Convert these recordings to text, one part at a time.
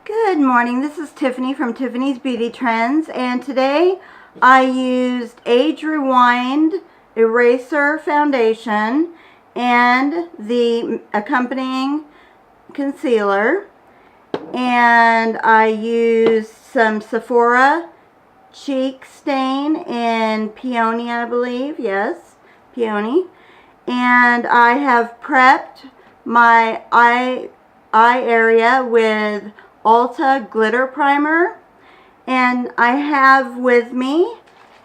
Good morning, this is Tiffany from Tiffany's Beauty Trends, and today I used Age Rewind Eraser Foundation and the accompanying concealer, and I used some Sephora Cheek Stain in Peony, I believe, yes, Peony, and I have prepped my eye area with Ulta Glitter Primer, and I have with me,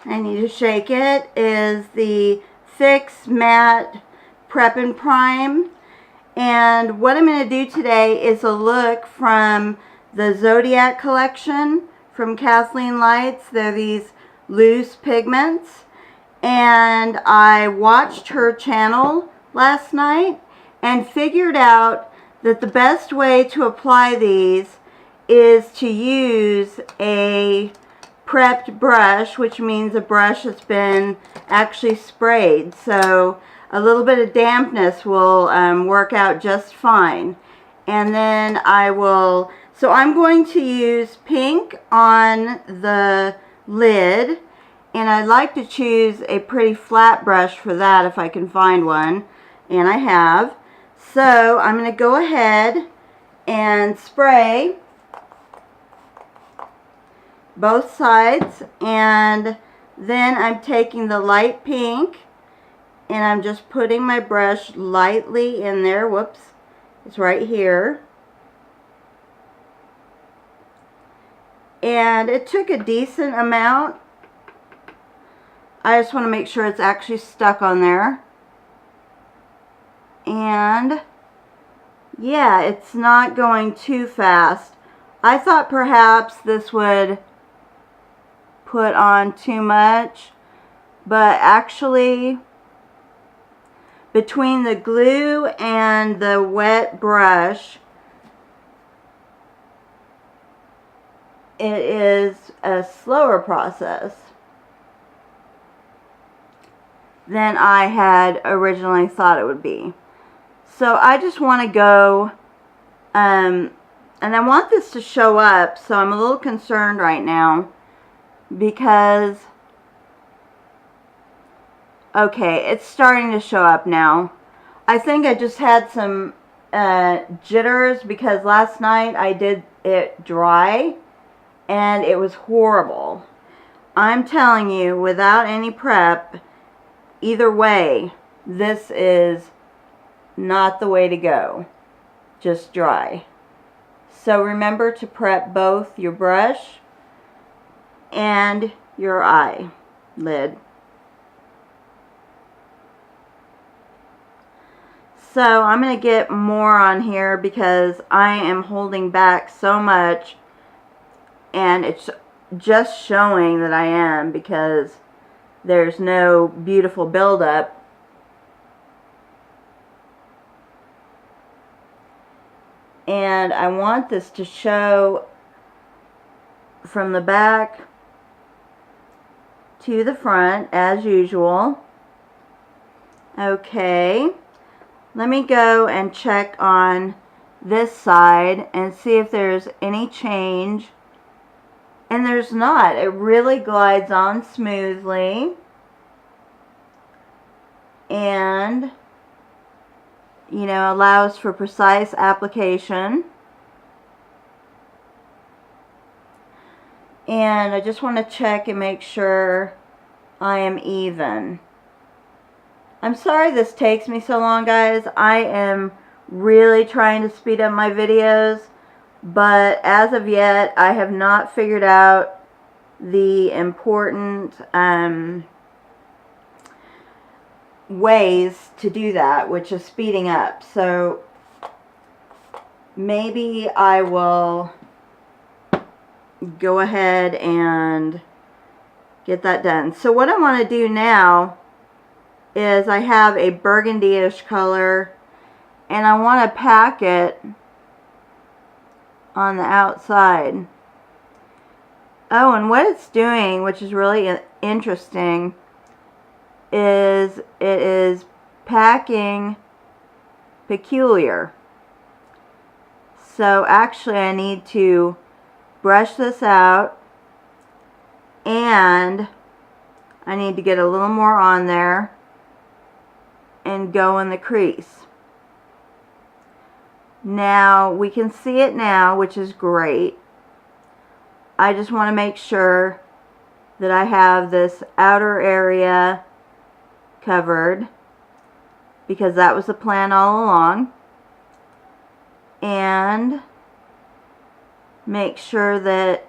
I need to shake it, is the Fix Matte Prep and Prime. And what I'm going to do today is a look from the Zodiac collection from Kathleen Lights. They're these loose pigments, and I watched her channel last night and figured out that the best way to apply these is to use a prepped brush, which means a brush that's been actually sprayed. So a little bit of dampness will work out just fine. And then so I'm going to use pink on the lid, and I'd like to choose a pretty flat brush for that if I can find one, and I have. So I'm going to go ahead and spray both sides, and then I'm taking the light pink and I'm just putting my brush lightly in there. Whoops, it's right here. And it took a decent amount. I just want to make sure it's actually stuck on there. And yeah, it's not going too fast. I thought perhaps this would put on too much, but actually between the glue and the wet brush, it is a slower process than I had originally thought it would be. So I just want to go, and I want this to show up, so I'm a little concerned right now because, okay, it's starting to show up now. I think I just had some jitters because last night I did it dry and it was horrible. I'm telling you, without any prep, either way, this is not the way to go. Just dry. So remember to prep both your brush and your eye lid. So I'm going to get more on here because I am holding back so much, and it's just showing that I am because there's no beautiful buildup. And I want this to show from the back to the front as usual. Okay, let me go and check on this side and see if there's any change. And there's not. It really glides on smoothly. And, you know, allows for precise application. And I just want to check and make sure I am even. I'm sorry this takes me so long, guys. I am really trying to speed up my videos, but as of yet, I have not figured out the important ways to do that, which is speeding up. So maybe I will go ahead and get that done. So what I want to do now is I have a burgundy-ish color, and I want to pack it on the outside. Oh, and what it's doing, which is really interesting, is it is packing Peculiar. So actually I need to brush this out, and I need to get a little more on there and go in the crease. Now we can see it now, which is great. I just want to make sure that I have this outer area covered, because that was the plan all along. And make sure that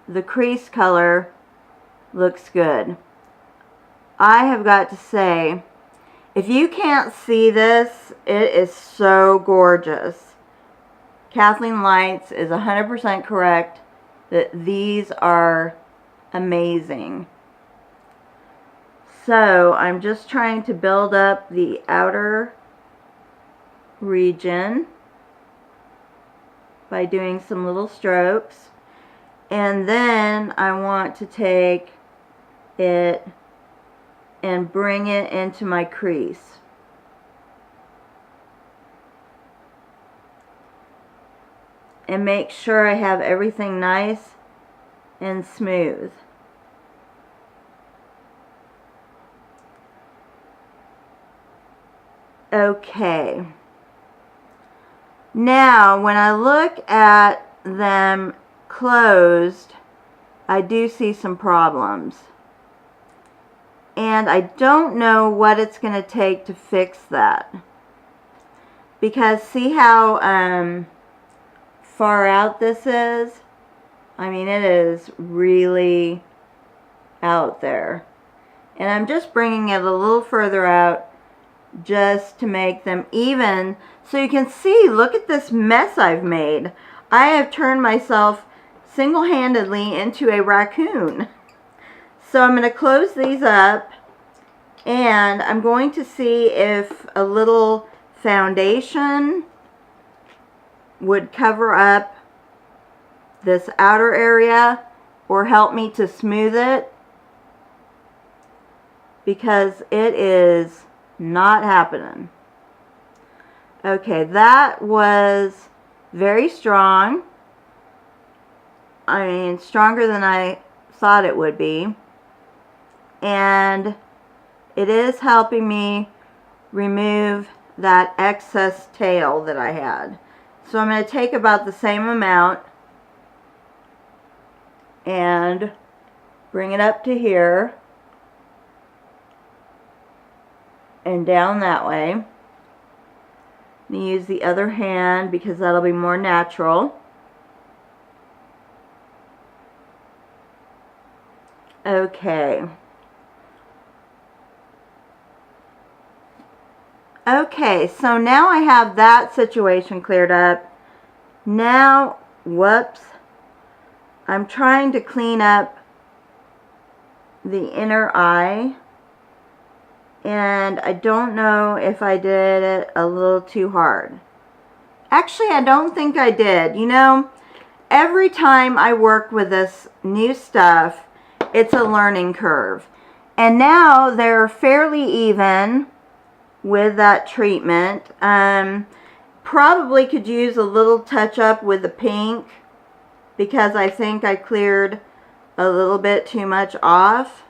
the crease color looks good. I have got to say, if you can't see this, it is so gorgeous. Kathleen Lights is 100% correct that these are amazing. So I'm just trying to build up the outer region by doing some little strokes, and then I want to take it and bring it into my crease. And make sure I have everything nice and smooth. Okay. Now, when I look at them closed, I do see some problems. And I don't know what it's going to take to fix that. Because see how far out this is? I mean, it is really out there. And I'm just bringing it a little further out just to make them even, so you can see, look at this mess I've made. I have turned myself single-handedly into a raccoon. So I'm going to close these up, and I'm going to see if a little foundation would cover up this outer area or help me to smooth it, because it is not happening. Okay, that was very strong. I mean, stronger than I thought it would be. And it is helping me remove that excess tail that I had. So I'm going to take about the same amount and bring it up to here and down that way. And use the other hand because that'll be more natural. Okay. Okay, so now I have that situation cleared up. Now, whoops, I'm trying to clean up the inner eye. And I don't know if I did it a little too hard. Actually, I don't think I did. You know, every time I work with this new stuff, it's a learning curve. And now they're fairly even with that treatment. Probably could use a little touch up with the pink, because I think I cleared a little bit too much off.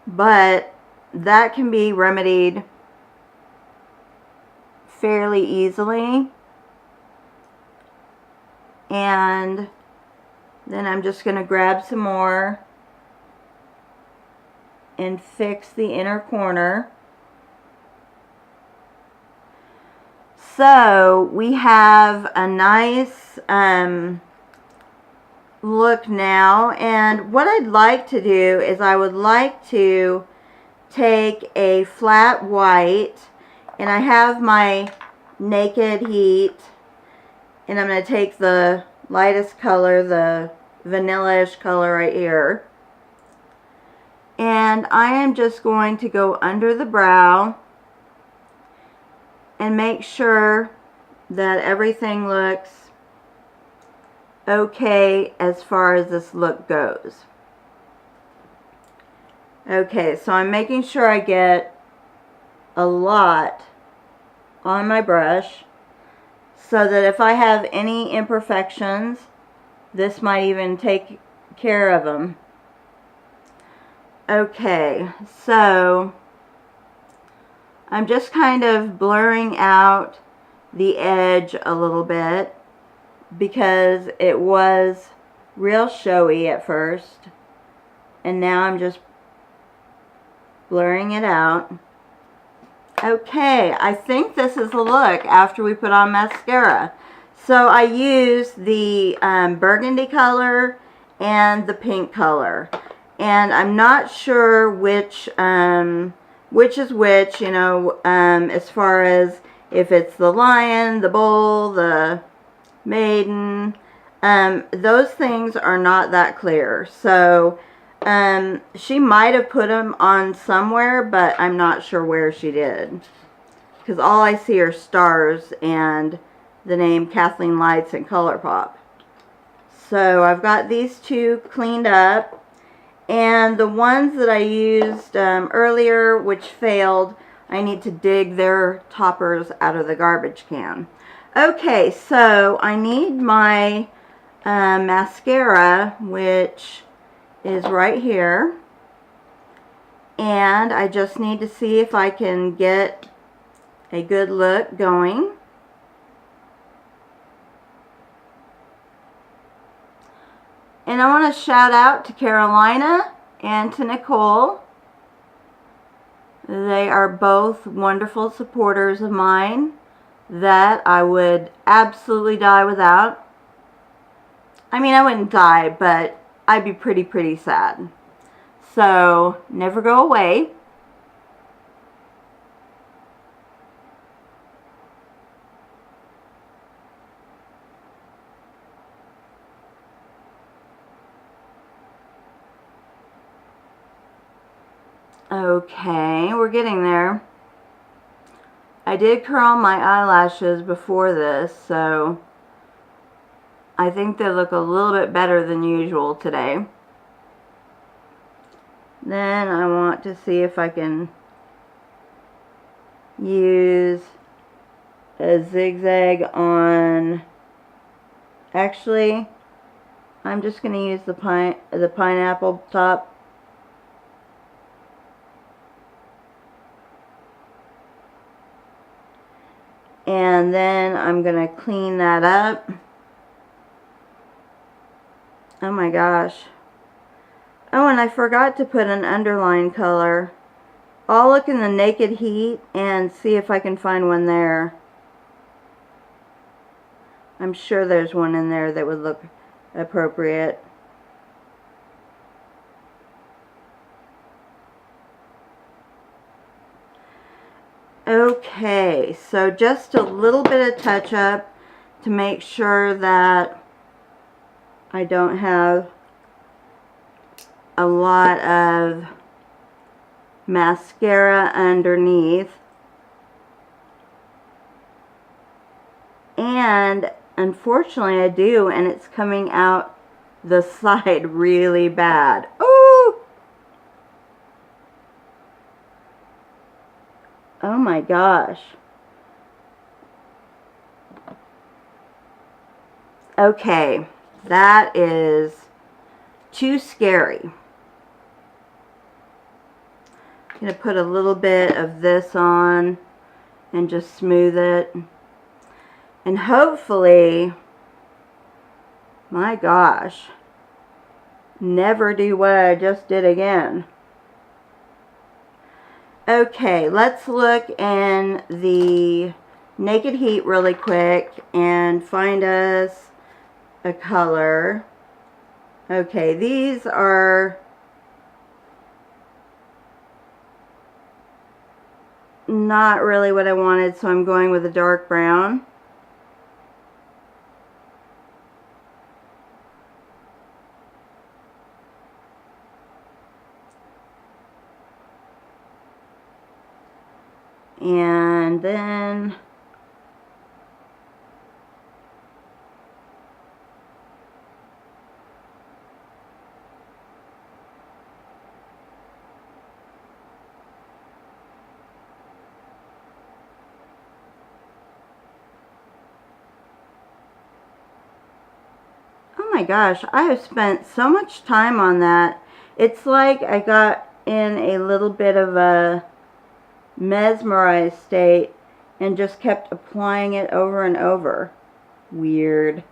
But that can be remedied fairly easily. And then I'm just going to grab some more and fix the inner corner. So we have a nice look now. And what I'd like to do is I would like to take a flat white, and I have my Naked Heat, and I'm going to take the lightest color, the vanilla-ish color right here, and I am just going to go under the brow and make sure that everything looks okay as far as this look goes. Okay, so I'm making sure I get a lot on my brush, so that if I have any imperfections, this might even take care of them. Okay, so I'm just kind of blurring out the edge a little bit because it was real showy at first, and now I'm just blurring it out. Okay, I think this is the look after we put on mascara. So I used the burgundy color and the pink color, and I'm not sure which is which, you know, as far as if it's the lion, the bull, the maiden. Those things are not that clear. So she might have put them on somewhere, but I'm not sure where she did. Because all I see are stars and the name Kathleen Lights and Colourpop. So I've got these two cleaned up. And the ones that I used earlier, which failed, I need to dig their toppers out of the garbage can. Okay, so I need my mascara, which is right here, and I just need to see if I can get a good look going. And I want to shout out to Carolina and to Nicole. They are both wonderful supporters of mine that I would absolutely die without. I mean, I wouldn't die, but I'd be pretty sad. So, never go away. Okay, we're getting there. I did curl my eyelashes before this, so I think they look a little bit better than usual today. Then I want to see if I can use a zigzag on, actually, I'm just going to use the pineapple top. And then I'm going to clean that up. Oh my gosh. Oh, and I forgot to put an underline color. I'll look in the Naked Heat and see if I can find one there. I'm sure there's one in there that would look appropriate. Okay, so just a little bit of touch up to make sure that I don't have a lot of mascara underneath. And unfortunately I do, and it's coming out the side really bad. Ooh! Oh my gosh. Okay, that is too scary. I'm going to put a little bit of this on and just smooth it. And hopefully, my gosh, never do what I just did again. Okay, let's look in the Naked Heat really quick and find us a color. Okay, these are not really what I wanted, so I'm going with a dark brown. And then my gosh, I have spent so much time on that. It's like I got in a little bit of a mesmerized state and just kept applying it over and over. Weird.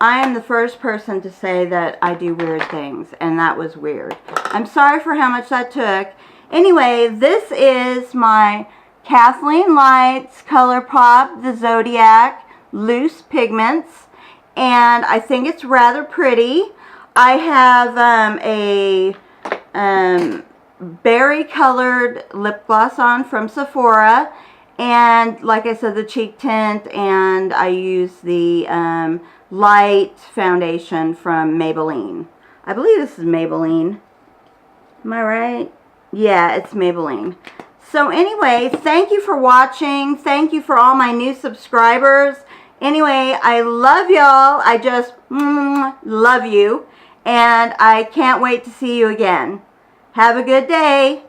I am the first person to say that I do weird things, and that was weird. I'm sorry for how much that took. Anyway, this is my Kathleen Lights Colourpop The Zodiac Loose Pigments, and I think it's rather pretty. I have a berry colored lip gloss on from Sephora, and like I said, the cheek tint, and I use the light foundation from Maybelline. I believe this is Maybelline. Am I right? Yeah, it's Maybelline. So anyway, thank you for watching. Thank you for all my new subscribers. Anyway, I love y'all. I just love you. And I can't wait to see you again. Have a good day.